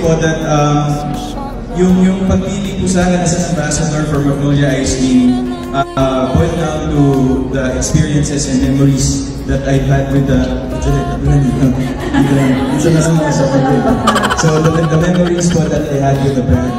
po that yung pagpili po sa akin as an ambassador for Magnolia Ice Cream boiled down to the experiences and memories that I've had with the so the memories po that I had with the brand.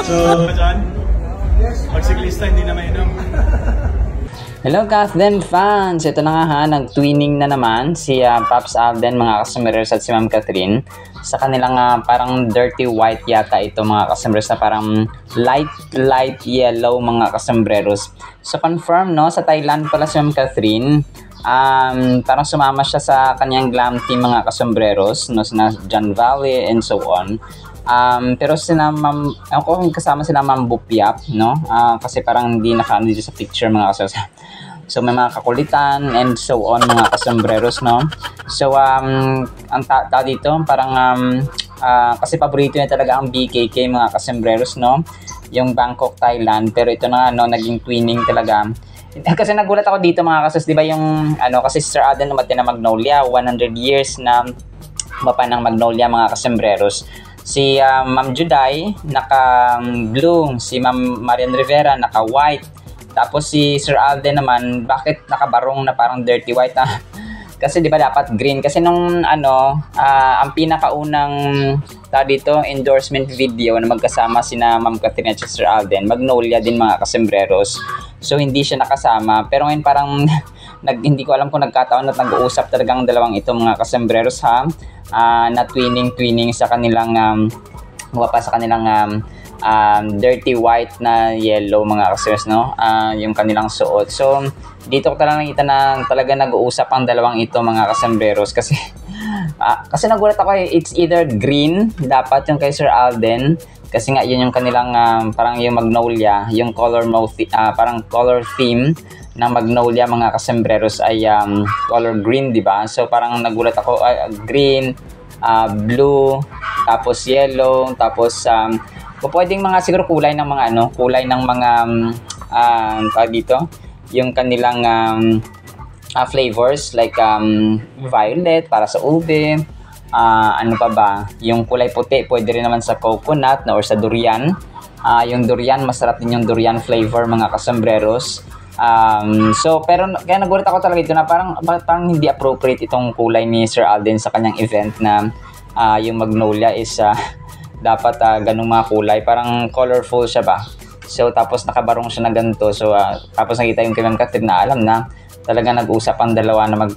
So, magsiklista hindi na mainom. Hello Kathden fans! Ito na nga ha, nag-twinning na naman si Pops Alden, mga kasumbrers, at si Ma'am Catherine sa kanilang parang dirty white yata ito mga kasumbrers, na parang light yellow mga kasumbrers. So confirm no, sa Thailand pala si Ma'am Catherine. Parang sumama siya sa kanyang glam team mga kasumbrers, no, sina John Valley and so on. Pero sina Ma'am, ako kasama sila Ma'am Bupiap, no? Kasi parang hindi naka-ano dito sa picture mga kasumbrers. So may mga kakulitan and so on mga kasambreros, no? So ang dito parang kasi paborito niya talaga ang BKK mga kasambreros, no? Yung Bangkok, Thailand. Pero ito na no, naging twinning talaga. Kasi nagulat ako dito mga kasus, di ba yung ano, kasi Sir Alden namatay na Magnolia, 100 years na mapa ng Magnolia mga kasambreros. Si Ma'am Juday naka blue, si Ma'am Marian Rivera naka white. Tapos si Sir Alden naman, bakit nakabarong na parang dirty white? Kasi di ba dapat green? Kasi nung ano, ang pinakaunang dito endorsement video na magkasama sina Ma'am Catherine at Sir Alden, Magnolia din mga kasembreros. So hindi siya nakasama. Pero ngayon parang hindi ko alam kung nagkataon na nag-uusap talagang dalawang ito mga kasembreros ha. Na twinning sa kanilang sa kanilang dirty white na yellow mga kasers, no? Yung kanilang suot. So dito ko talaga nakita na talaga nag-uusap ang dalawang ito mga kasembreros kasi kasi nagulat ako it's either green dapat yung kay Sir Alden kasi nga yun yung kanilang parang yung Magnolia, yung color parang color theme ng Magnolia mga kasembreros ay color green, di ba? So parang nagulat ako green, blue, tapos yellow, tapos pwedeng mga siguro kulay ng mga kulay ng mga dito yung kanilang flavors like violet para sa ube, ano pa ba, yung kulay puti pwede rin naman sa coconut or sa durian. Yung durian, masarap din yung durian flavor mga kasembreros. So pero kaya nagulat ako talaga ito na parang hindi appropriate itong kulay ni Sir Alden sa kanyang event na yung Magnolia is dapat ganung mga kulay, parang colorful siya ba. So tapos nakabarong siya na ganito. So tapos nakita yung kay Ma'am Catherine na alam na talaga nag-usap ang dalawa na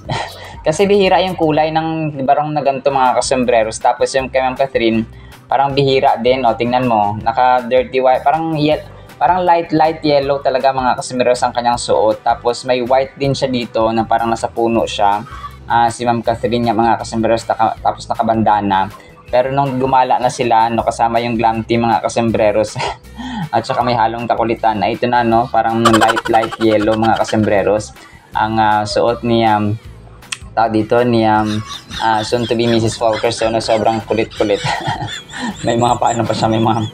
kasi bihira yung kulay ng barong na ganito mga kasembreros. Tapos yung kay Ma'am Catherine parang bihira din, tingnan mo, naka dirty white, parang light yellow talaga mga kasembreros ang kanyang suot. Tapos may white din siya dito na parang nasa puno siya. Si Ma'am Catherine nga mga kasembreros, tapos nakabandana. Pero nung gumala na sila, kasama yung glam team mga kasembreros at saka may halong kakulitan na ito na parang light yellow mga kasembreros ang suot ni soon to be Mrs. Falker. So sobrang kulit-kulit. May mga paano pa siya, may mga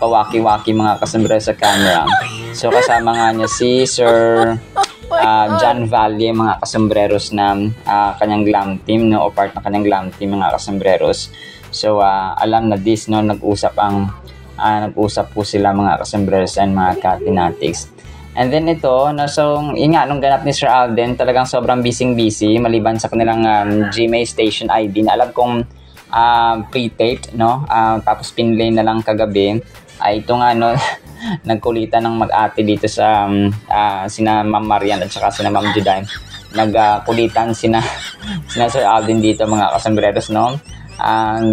pawaki-waki mga kasembreros sa camera. So kasama nga niya si Sir John Valley mga kasembreros na kanyang glam team o part ng kanyang glam team mga kasembreros. So alam na this nag-usap po sila mga kasembreros and mga Katinatics. And then ito so nung ganap ni Sir Alden talagang sobrang busy maliban sa kanilang GMA station ID na alam kong pre-taped tapos pinlay na lang kagabi. Ito nga nagkulitan ng mag-ate dito sa sina Ma'am Marian at saka sina Ma'am Juday. Nagkulitan sina Sir Alden dito mga kasembreros nung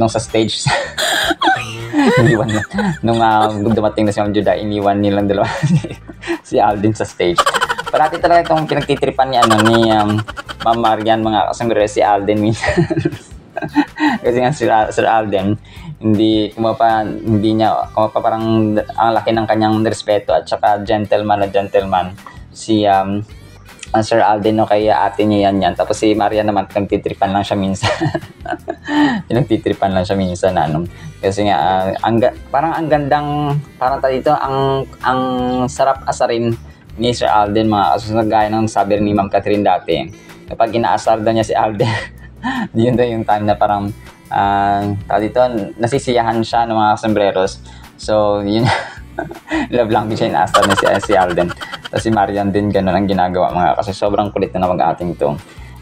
sa stage iniwan na nung dumating na si Ma'am Juday, iniwan nilang dalawa si Alden sa stage. Parati talaga itong pinagtitripan ni Ma'am Marian mga kasembreros si Alden minsan. Kasi nga Sir Alden hindi niya parang ang laki ng kanyang respeto at saka gentleman si Sir Alden kay ate niya yan. Tapos si Maria naman nagtitripan lang siya minsan. Pinagtitripan lang siya minsan kasi nga parang ang gandang parang dito ang sarap asarin ni Sir Alden mga kasusunod, gaya ng sabi ni Ma'am Catherine dati, kapag inaasar daw niya si Alden, yun daw yung time na parang dito, nasisiyahan siya ng mga sombreros. So, yun, love language siya, inaasar niya si Alden. Tapos si Marian din, ganun ang ginagawa mga kasi sobrang kulit na mag-ating to.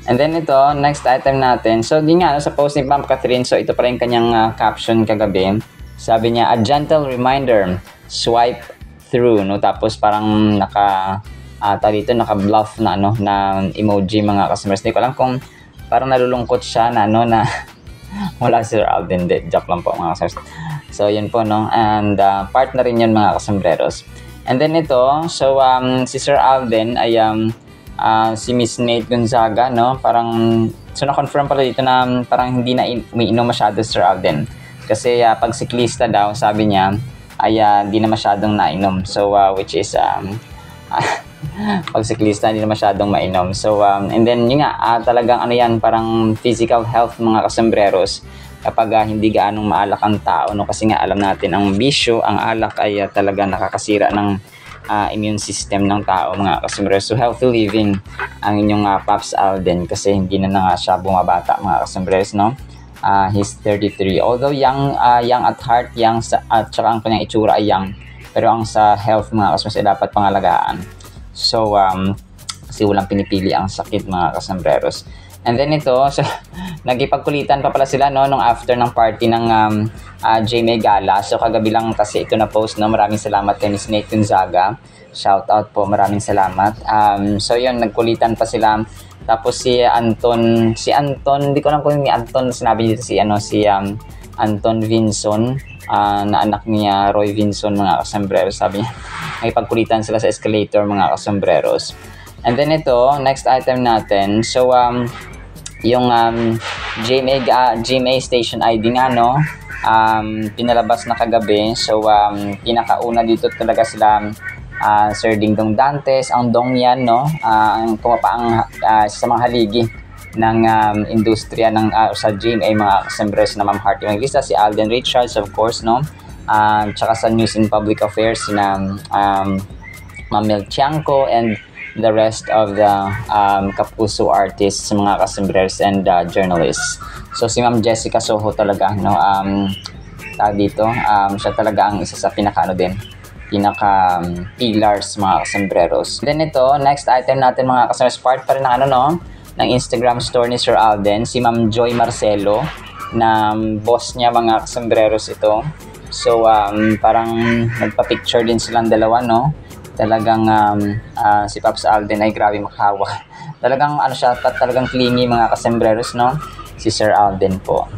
And then ito, next item natin. So, di nga, sa post ni Ma'am Catherine, so ito pa rin kanyang caption kagabi. Sabi niya, a gentle reminder, swipe through, no? Tapos parang naka-bluff na, na emoji mga customers. Hindi ko alam kung parang nalulungkot siya na, na wala si Sir Alden. Joke lang po mga customers. So, yun po, no? And part na rin yun mga kasambreros. And then ito, so si Sir Alden ay si Miss Nate Gonzaga, no? Parang, so na-confirm pala dito na parang hindi na umiinom masyado Sir Alden. Kasi pag siklista daw, sabi niya, ay hindi na masyadong nainom. So, which is, pag siklista, hindi na masyadong mainom. So, and then, yun nga, talagang ano yan, parang physical health mga kasambreros. Kapag hindi gaanong maalak ang tao, no? Kasi nga, alam natin, ang bisyo, ang alak ay talaga nakakasira ng immune system ng tao mga kasambreros. So healthy living ang inyong Pops Alden kasi hindi na nga siya bumabata mga kasambreros, no? He's 33. Although young at heart, young at saka ang kanyang itsura ay young, pero ang sa health mga kasambreros ay dapat pangalagaan. So kasi walang pinipili ang sakit mga kasambreros. And then ito, so, nagipagkulitan pa pala sila, no, nung after ng party ng JMA Gala. So kagabi lang kasi ito na post, no. Maraming salamat kay Miss Nate Gonzaga. Shout out po, maraming salamat. So yun, nagkulitan pa sila. Tapos si Anton, hindi ko alam kung ni Anton sinabi dito si Anton Vinson, na anak niya Roy Vinson mga kasambreros. Sabi niya, may pagkulitan sila sa escalator mga kasambreros. And then ito, next item natin. So yung GMA station ID nga, no, pinalabas na kagabi. So pinakauna dito talaga sila Sir Dingdong Dantes, ang Dongyan, no, ang kumapaang sa mga haligi ng industriya ng sa GMA mga kasambreros na Ma'am Heart Evangelista, si Alden Richards of course, no, tsaka sa News and Public Affairs na Ma'am Mel Tiangco and the rest of the Kapuso artists, mga kasambreros and journalists. So si Ma'am Jessica Soho talaga, no, dito, siya talaga ang isa sa pinaka pillars mga kasambreros. Then ito, next item natin mga kasambreros, part pa rin ng ng Instagram store ni Sir Alden, si Ma'am Joy Marcelo, na boss niya mga kasambreros ito. So parang nagpa-picture din silang dalawa, no. Talagang si Pops Alden ay grabe makahawa. Talagang talagang clingy mga kasambreros, no, si Sir Alden po.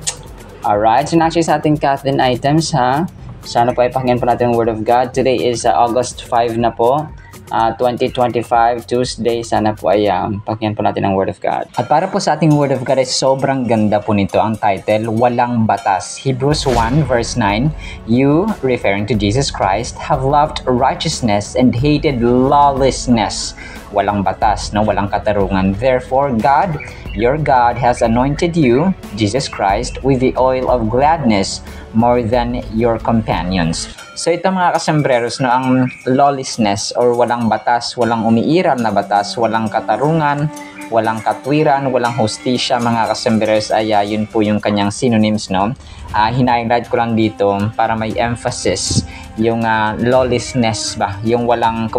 Alright, so actually sa ating Kathleen items, ha. Sana po ay pakinggan po natin ang Word of God. Today is August 5 na po, 2025, Tuesday. Sana po ay pakinggan po natin ang Word of God. At para po sa ating Word of God ay sobrang ganda po nito. Ang title, Walang Batas. Hebrews 1 verse 9, You, referring to Jesus Christ, have loved righteousness and hated lawlessness. Walang batas, no? Walang katarungan. Therefore, God, your God, has anointed you, Jesus Christ, with the oil of gladness more than your companions. So ito mga kasambreros, no, ang lawlessness or walang batas, walang umiiral na batas, walang katarungan, walang katwiran, walang hustisya mga kasambreros, ay yun po yung kanyang synonyms, no. Hinighlight ko lang dito para may emphasis yung lawlessness ba, yung walang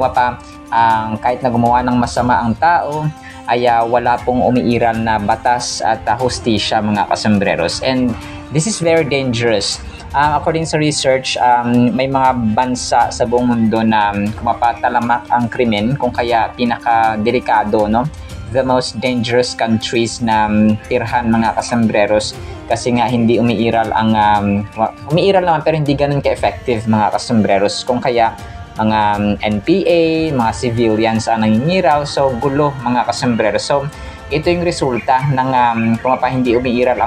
kahit na gumawa ng masama ang tao ay wala pong umiiral na batas at hustisya mga kasambreros. And this is very dangerous. According sa research, may mga bansa sa buong mundo na kumapatalamak ang krimen, kung kaya pinaka-delikado, no? The most dangerous countries na tirhan mga kasambreros kasi nga hindi umiiral umiiral naman pero hindi ganun ka-effective mga kasambreros, kung kaya mga NPA, mga civilians ang nanginiraw, so gulo mga kasambreros. So ito yung resulta ng kung hindi umiiral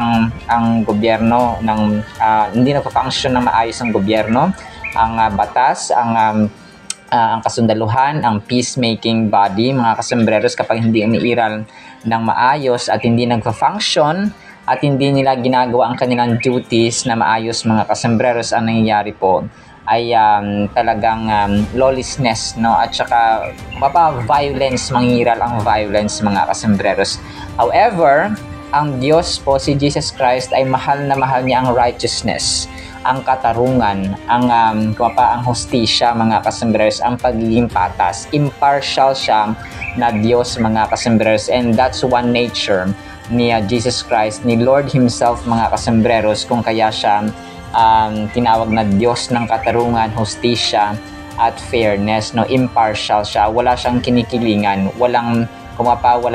ang gobyerno, hindi nagpa-function ng maayos ang gobyerno, ang batas, ang kasundaluhan, ang peacemaking body mga kasambreros, kapag hindi umiiral ng maayos at hindi nagpa-function at hindi nila ginagawa ang kanilang duties na maayos mga kasambreros, ang nangyayari po ay talagang lawlessness, no? At saka violence, mangiral ang violence, mga kasembreros. However, ang Diyos po, si Jesus Christ, ay mahal na mahal niya ang righteousness, ang katarungan, ang hustisya, mga kasembreros, ang pagiging patas. Impartial siya na Diyos, mga kasembreros, and that's one nature ni Jesus Christ, ni Lord Himself, mga kasembreros, kung kaya siya tinawag na Diyos ng katarungan, hustisya, at fairness, no? Impartial siya, wala siyang kinikilingan, wala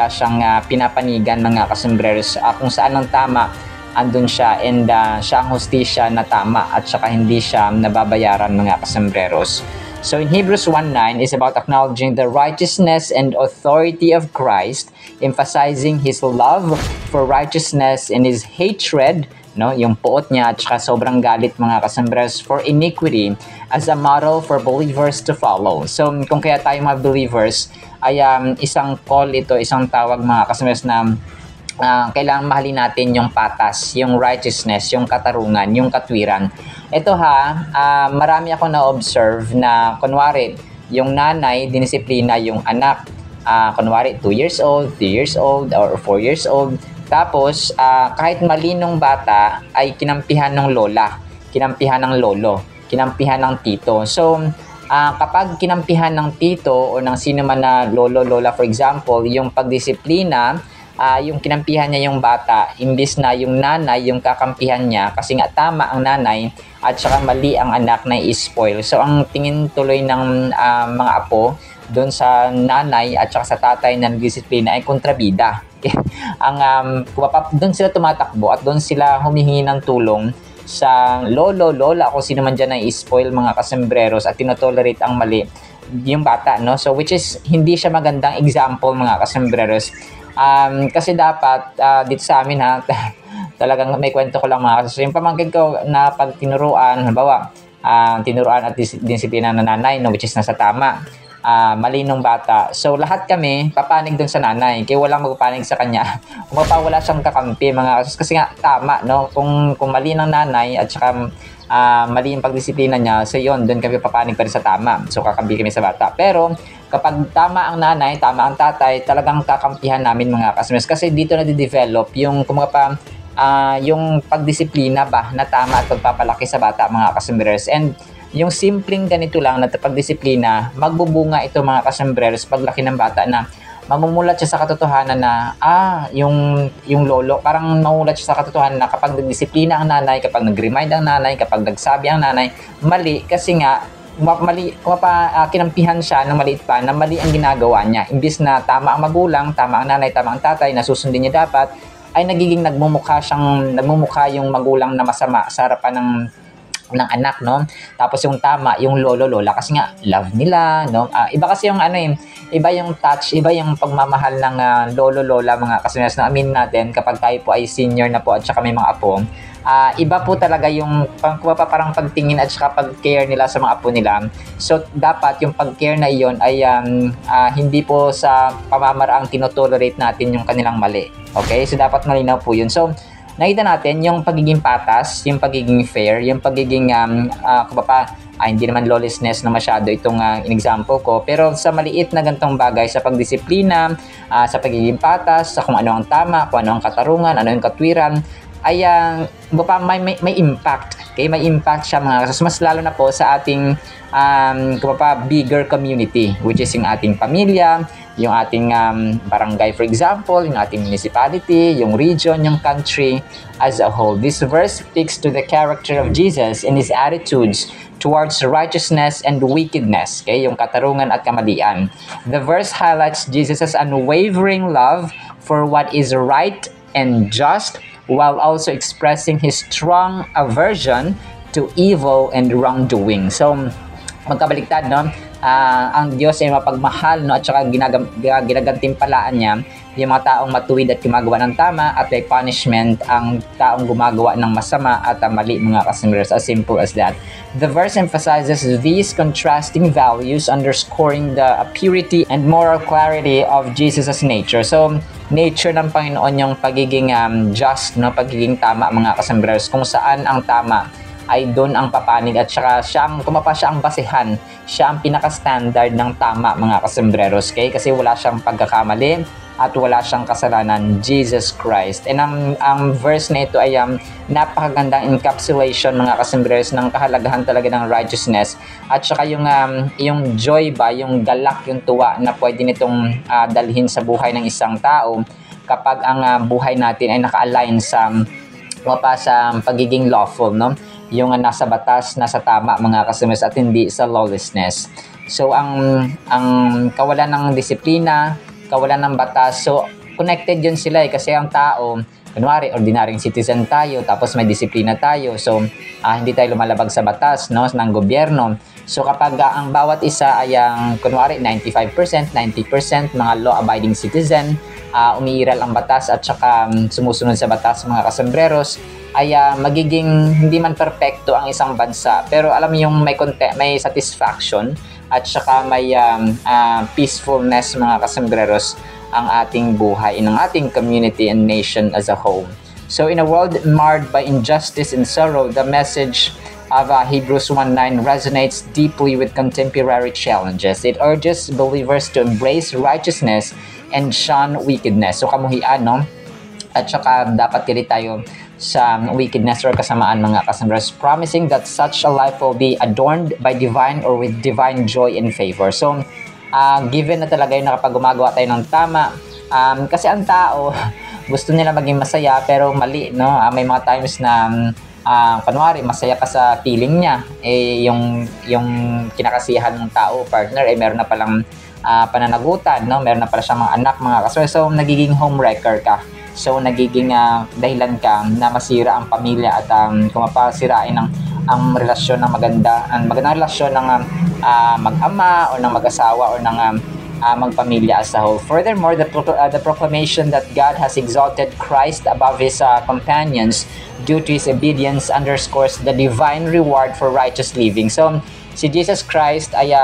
siyang pinapanigan, mga kasembreros. Kung saan ang tama, andun siya, and siya ang hustisya na tama, at saka hindi siya nababayaran, mga kasembreros. So in Hebrews 1:9 is about acknowledging the righteousness and authority of Christ, emphasizing His love for righteousness and His hatred, no, yung puot niya, at saka sobrang galit, mga kasembreros, for iniquity as a model for believers to follow. So kung kaya tayo mga believers ay isang call ito, isang tawag, mga kasembreros, na kailangan mahalin natin yung patas, yung righteousness, yung katarungan, yung katwiran. Ito marami ako na-observe na kunwari yung nanay dinisiplina yung anak, kunwari 2 years old, 3 years old, or 4 years old. Tapos, kahit malinong bata ay kinampihan ng lola, kinampihan ng lolo, kinampihan ng tito. So, kapag kinampihan ng tito o ng sino man na lolo, lola, for example, yung pagdisiplina, yung kinampihan niya yung bata, imbis na yung nanay yung kakampihan niya, kasi nga tama ang nanay at saka mali ang anak na i-spoil. So, ang tingin tuloy ng mga apo doon sa nanay at saka sa tatay na nagdisiplina ay kontrabida. Doon sila tumatakbo at doon sila humihingi ng tulong sa lolo, lola, kung sino man dyan na i-spoil, mga kasembreros, at tinotolerate ang mali yung bata, no? So which is hindi siya magandang example, mga kasembreros. Kasi dapat dito sa amin talagang may kwento ko lang, mga kasembreros. Yung pamangkin ko na pag tinuruan, halimbawa tinuruan at disiplina ng nanay, no, which is nasa tama, malinong bata. So, lahat kami papanig dun sa nanay. Kaya walang magpapanig sa kanya. Wala siyang kakampi, mga kasi nga tama, no? Kung mali ng nanay at saka mali yung pagdisiplina niya, so yun, dun kami papanig pa rin sa tama. So, kakampi kami sa bata. Pero, kapag tama ang nanay, tama ang tatay, talagang kakampihan namin, mga kasmas. Kasi dito na-develop yung yung pagdisiplina ba na tama at pagpapalaki sa bata, mga kasembreros. And yung simpleng ganito lang na pagdisiplina, magbubunga ito, mga kasembreros, paglaki ng bata, na mamumulat siya sa katotohanan na yung lolo, parang mamumulat siya sa katotohanan na kapag nagdisiplina ang nanay, kapag nag-remind ang nanay, kapag nagsabi ang nanay, mali, kasi nga mali, kinampihan siya ng maliit pa na mali ang ginagawa niya. Imbis na tama ang magulang, tama ang nanay, tama ang tatay, na susundin niya dapat, ay nagiging nagmumukha yung magulang na masama sa harapan ng anak, no? Tapos yung tama, yung lolo, lola, kasi nga love nila, no? Iba kasi yung iba yung touch, iba yung pagmamahal ng lolo, lola, mga kasamahan na amin natin kapag tayo po ay senior na po at saka may mga apo. Iba po talaga yung parang pagtingin at saka pag-care nila sa mga apo nila. So, dapat yung pag-care na iyon ay hindi po sa pamamaraang tinotolerate natin yung kanilang mali. Okay? So, dapat malinaw po yun. So, nakita natin yung pagiging patas, yung pagiging fair, yung pagiging hindi naman lawlessness na masyado itong in-example ko, pero sa maliit na gantong bagay, sa pagdisiplina, sa pagiging patas, sa kung ano ang tama, kung ano ang katarungan, ano yung katwiran, ay may impact. Okay? May impact siya, mga kasos. Mas lalo na po sa ating bigger community, which is yung ating pamilya, yung ating barangay, for example, yung ating municipality, yung region, yung country as a whole. This verse speaks to the character of Jesus and His attitudes towards righteousness and wickedness, okay? Yung katarungan at kamalian. The verse highlights Jesus' unwavering love for what is right and just, while also expressing His strong aversion to evil and wrongdoing. So, magkabaliktad, no? Ang Diyos ay mapagmahal, no? At saka ginagantimpalaan niya yung mga taong matuwid at gumagawa ng tama, at may punishment ang taong gumagawa ng masama at mali, mga kasembreros. As simple as that. The verse emphasizes these contrasting values, underscoring the purity and moral clarity of Jesus' nature. So, nature ng Panginoon yung pagiging just, no? Pagiging tama, mga kasembreros, kung saan ang tama ay doon ang papanig at saka siya ang basehan, siya ang pinaka-standard ng tama mga kasembreros, okay? Kasi wala siyang pagkakamali at wala siyang kasalanan, Jesus Christ. And ang verse na ito ay napakagandang encapsulation mga kasembreros ng kahalagahan talaga ng righteousness at saka yung joy ba, yung galak, yung tuwa na pwede nitong dalhin sa buhay ng isang tao kapag ang buhay natin ay naka-align sa pagiging lawful, no? Yung nasa batas, nasa tama mga kasembreros at hindi sa lawlessness. So ang kawalan ng disiplina, kawalan ng batas, so connected yun sila kasi ang tao, kunwari ordinaryong citizen tayo tapos may disiplina tayo, so hindi tayo lumalabag sa batas, no, ng gobyerno. So kapag ang bawat isa ay kunwari 95%, 90% mga law-abiding citizen, umiiral ang batas at saka sumusunod sa batas mga kasembreros, ay magiging hindi man perpekto ang isang bansa, pero alam mo yung may satisfaction at saka may peacefulness mga kasembreros ang ating buhay, ng ating community and nation as a whole. So in a world marred by injustice and sorrow, the message of Hebrews 1:9 resonates deeply with contemporary challenges. It urges believers to embrace righteousness and shun wickedness. So kamuhian, no? At saka dapat kilit tayo sa wickedness or kasamaan mga kasembreros, promising that such a life will be adorned by divine or with divine joy and favor. So given na talaga yun na kapag gumagawa tayo ng tama, kasi ang tao gusto nila maging masaya pero mali, no? May mga times na kunwari masaya ka sa feeling niya, yung kinakasiyahan ng tao, partner, meron na palang pananagutan, no? Meron na pala siyang mga anak, mga kasembreros, so nagiging homewrecker ka. So nagiging dahilan ka na masira ang pamilya at kung mapasirain ang relasyon ng magandang relasyon ng mag-ama o ng mag-asawa o ng magpamilya as a whole. Furthermore, the proclamation that God has exalted Christ above his companions due to his obedience underscores the divine reward for righteous living. So si Jesus Christ ay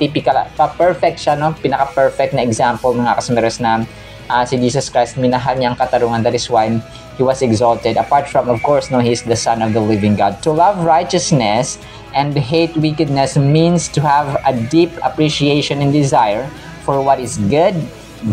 typical, perfect siya, no? Pinaka-perfect na example mga kasembreros na si Jesus Christ, minahal niyang katarungan. That is why he was exalted. Apart from, of course, no, he's the Son of the living God. To love righteousness and hate wickedness means to have a deep appreciation and desire for what is good,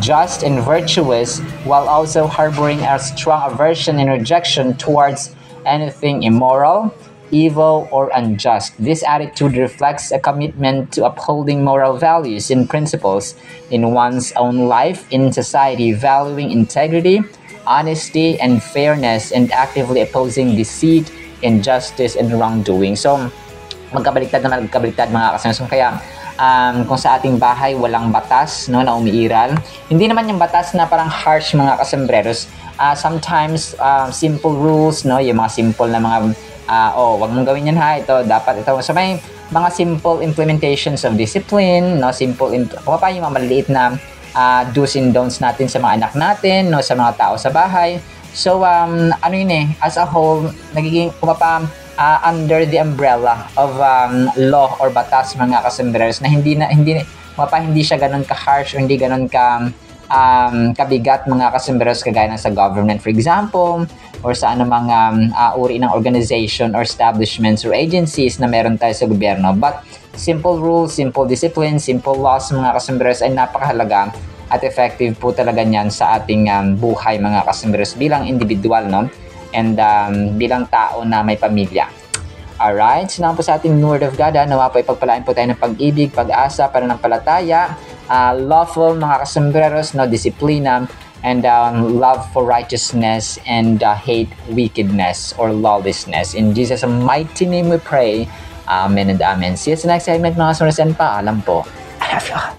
just, and virtuous, while also harboring a strong aversion and rejection towards anything immoral, evil, or unjust. This attitude reflects a commitment to upholding moral values and principles in one's own life, in society, valuing integrity, honesty, and fairness, and actively opposing deceit, injustice, and wrongdoing. So, magkabaliktad mga kasembreros. Kaya, kung sa ating bahay walang batas, no, na umiiral, hindi naman yung batas na parang harsh mga kasembreros. Sometimes, simple rules, no, yung mga simple na mga wag mong gawin yan ha, ito dapat ito. So may mga simple implementations of discipline, no, yung mga maliliit na do's and don'ts natin sa mga anak natin, no, sa mga tao sa bahay. So as a whole nagiging under the umbrella of law or batas mga kasembreros na hindi siya ganoon ka harsh o hindi ganoon ka kabigat mga kasembreros kagaya ng sa government, for example, or sa anumang uri ng organization or establishments or agencies na meron tayo sa gobyerno. But simple rules, simple discipline, simple laws mga kasembreros ay napakahalaga at effective po talaga niyan sa ating buhay mga kasembreros bilang individual, no? And bilang tao na may pamilya. Alright, so naman po sa ating Word of God, nawa po ipagpalain po tayo ng pag-ibig, pag-asa, pananampalataya, lawful mga kasembreros, no, disiplina, and love for righteousness and hate wickedness or lawlessness. In Jesus' mighty name we pray. Amen and amen. See you sa next segment mga kasembreros, and paalam po. I love you.